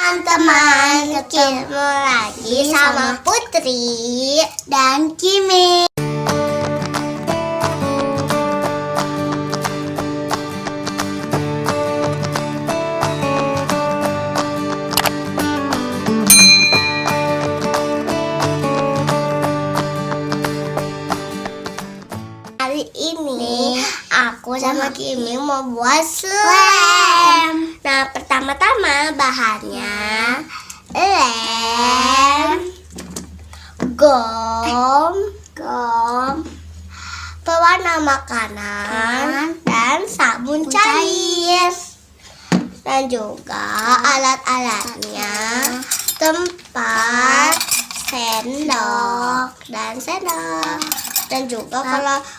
teman-teman, ketemu lagi sama Putri dan Kimi. Hari ini aku sama Kimi mau buat slime. Nah, pertama-tama bahannya lem, gom, pewarna makanan, dan sabun cair. Dan juga alat-alatnya, tempat, sendok, dan juga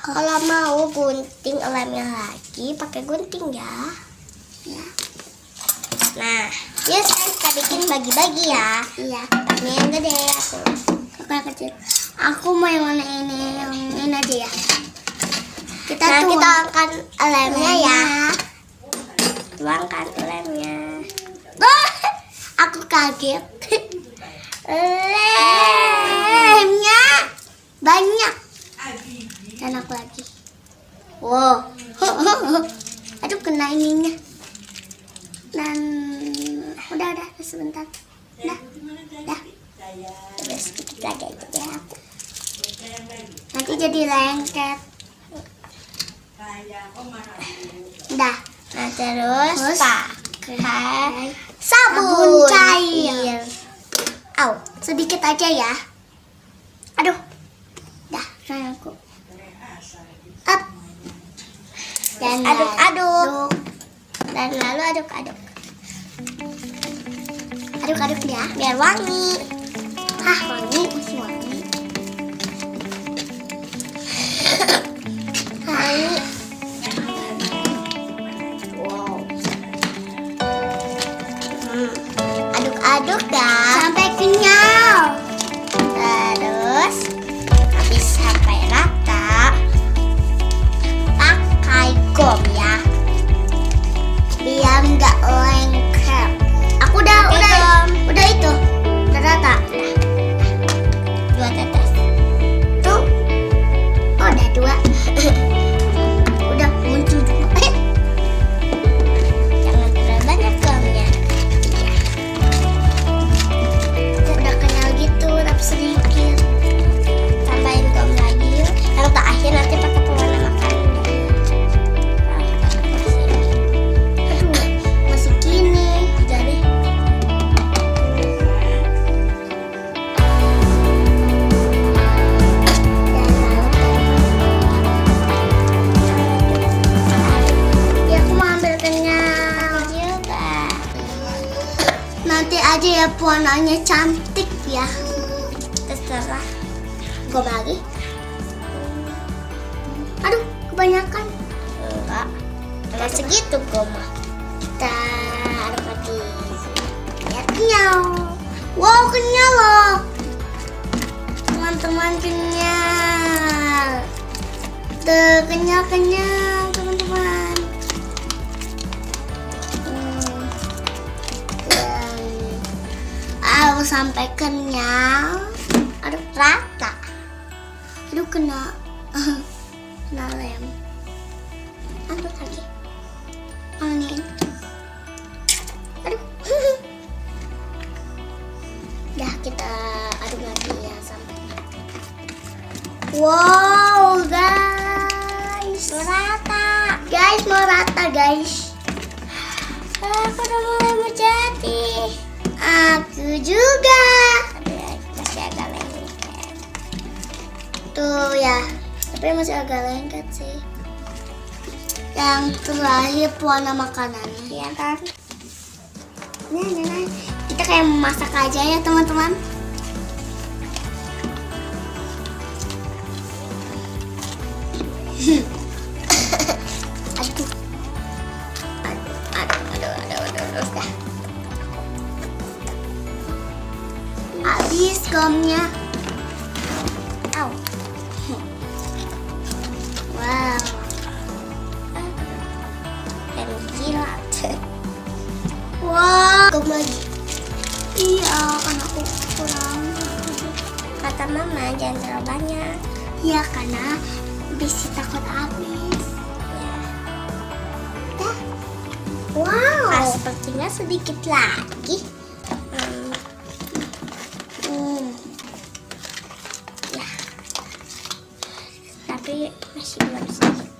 kalau mau gunting lemnya lagi pakai gunting ya. Nah, yuk kita bikin bagi-bagi ya. Iya. Ini yang gede aku yang kecil. Aku mau yang mana ini, yang ini aja ya. Kita angkat lemnya ya. Tuangkan lemnya. Aku kaget. Lemnya banyak. Dan aku lagi. Wow. Aduh, kena ininya. Dan udah sebentar. Udah. Terus sedikit lagi aja deh aku. Nanti jadi lengket. Udah. Nah, terus pakai sabun cair. Sedikit aja ya. Aduh. Dah, sayangku. Up. Dan aduk-aduk. Dan lalu aduk-aduk. Aduk-aduk ya, biar wangi. Wangi, masih wangi. Wangi. Wow. Aduk-aduk ya sampai kenyal. Terus habis sampai rata, pakai gom ya, biar nggak lengket. Aku udah rata. 2 tetes. Tuh. Oh, udah 2. Udah muncul juga. Jangan terlalu banyak gomnya. Iya. Udah kenyal gitu, tapi sedikit. Tambahin gom lagi yuk. Yang terakhir nanti pakai pewarna makanan. Masih gini. Jadi nanti aja ya, warnanya cantik ya. Terserah. Gom lagi. Aduh, kebanyakan. Enggak segitu gom. Kita aduk lagi. Ya, kenyal. Wow, kenyal loh. Teman-teman, kenyal. Tuh, kenyal teman-teman. Sampai kenyal. Aduh, rata. Aduh, kena lem. Aduk lagi. Angin. Aduh. Dah, kita aduk lagi ya sampai. Wow, guys, mau rata guys. Aku udah mulai menjadi. Aku juga. Masih agak lengket. Tuh ya, tapi masih agak lengket sih. Yang terakhir pewarna makanannya, ya kan? Nah. Kita kayak memasak aja ya teman-teman. Aduh. Habis gomnya. Wow. Dan kilat. Wow. Gom lagi. Iya, kan aku kurang. Kata mama jangan terlalu banyak. Iya, karena bisa takut habis. Ya. Dah. Wow. Nah, sepertinya sedikit lagi. Ya. Tapi masih belum sedikit.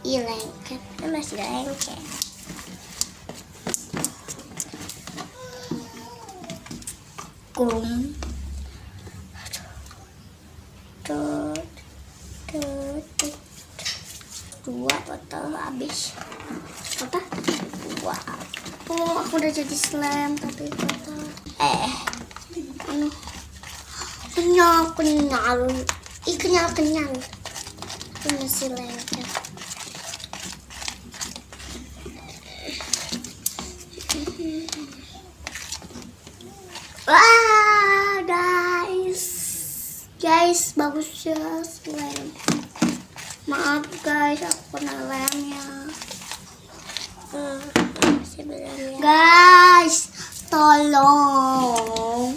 Iya, lengket. Masih lengket. Dua botol habis. Apa? Dua. Oh, aku udah jadi slam tapi botol. Kenyal. Kenyal. Ini masih lengket. Wah, guys, bagus ya slime. Maaf guys, aku kena lemnya. Guys, tolong.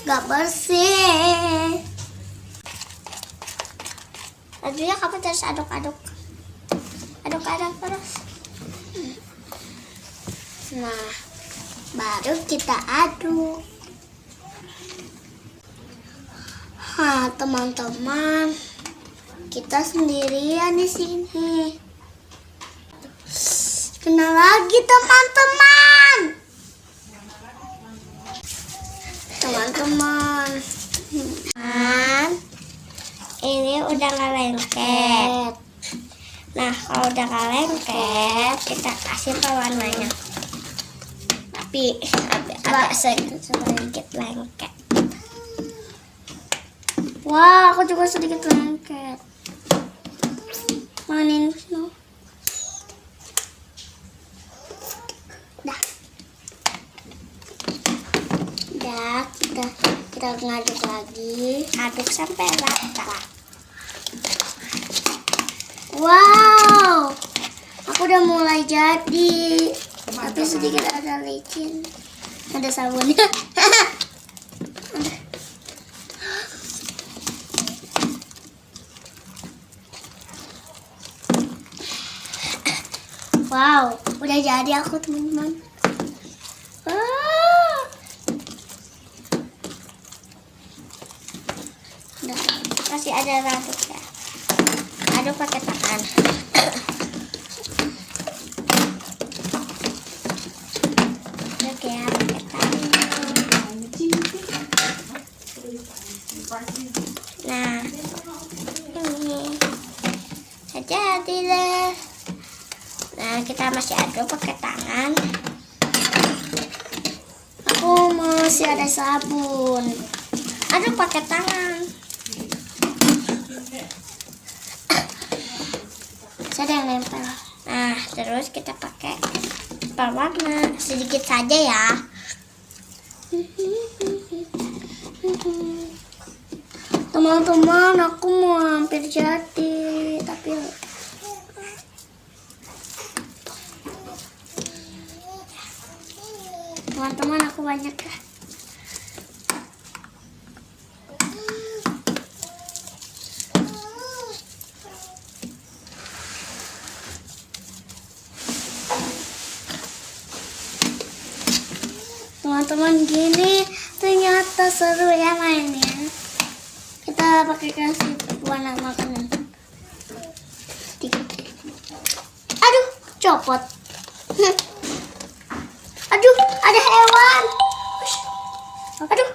Gak bersih. Aduh, kamu terus aduk-aduk. Aduk-aduk terus. Nah, baru kita aduk. Teman-teman, kita sendirian di sini. Kena lagi teman-teman. Ini udah nggak lengket. Nah, kalau udah nggak lengket, kita kasih pewarnanya. Tapi agak sedikit lengket. Wah, aku juga sedikit lengket. Manin no. Dah, kita ngaduk lagi. Aduk sampai rata. Wow, aku udah mulai jadi. Tapi sedikit ada licin. Ada sabunnya. Wow, udah jadi aku teman-teman. Masih ada aduk ya. Aduk pakai tangan. Oke ya, pakai tangan. Nah, ini jadi deh. Nah, kita masih aduk pakai tangan. Aku masih ada sabun. Aduk pakai tangan. Ada yang nempel. Nah, terus kita pakai pewarna sedikit saja ya. Teman-teman, aku mau hampir jadi, tapi teman-teman aku banyak ya. Teman-teman, gini ternyata seru ya mainnya. Kita pakai kasih warna makanan. Aduh, copot. Aduh, ada hewan. Aduh.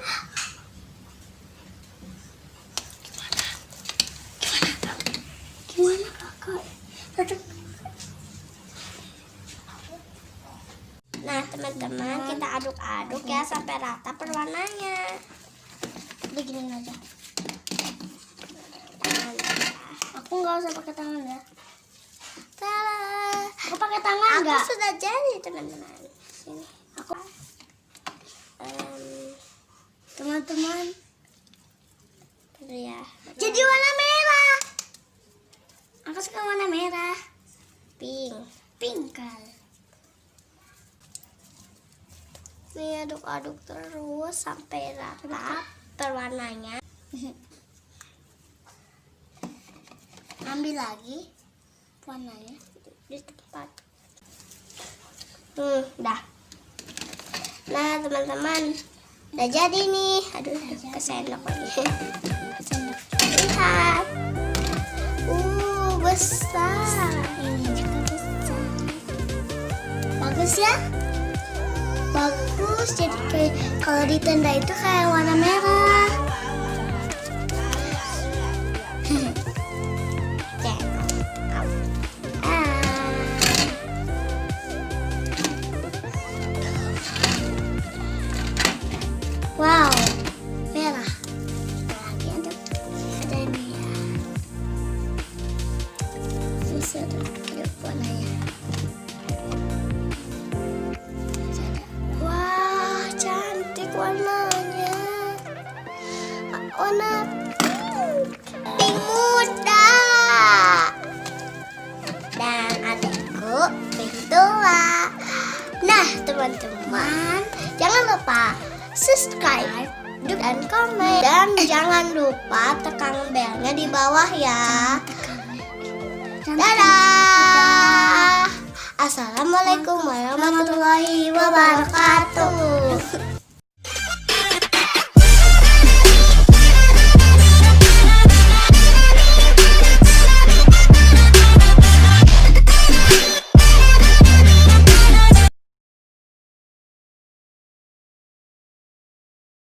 Gimana kakak? Aduh. Nah, teman-teman, kita aduk-aduk ya sampai rata perwarnanya. Begini aja. Aku nggak usah pakai tangan ya. Aku pakai tangan nggak? Aku sudah jadi teman-teman. Sini. Aku. Teman-teman. Ya. Jadi warna merah. Angkat masukkan warna merah. Pink. Pink kan. Nih aduk-aduk terus sampai rata berwarnanya. Ambil lagi warnanya di tempat. Dah. Nah teman-teman, udah jadi nih. Aduh, kesendok lagi. Lihat. Besar. Ini juga besar. Bagus ya? Bagus. Jadi kayak kalau di tenda itu kayak warna merah. Wow, merah. Lagi ada ini ya. Bisa ada warnanya. Wah, cantik warnanya. Warna pink muda. Dan adikku pink tua. Nah, teman-teman, jangan lupa subscribe dan komen, dan jangan lupa tekan belnya di bawah ya. Dadah. Assalamualaikum warahmatullahi wabarakatuh.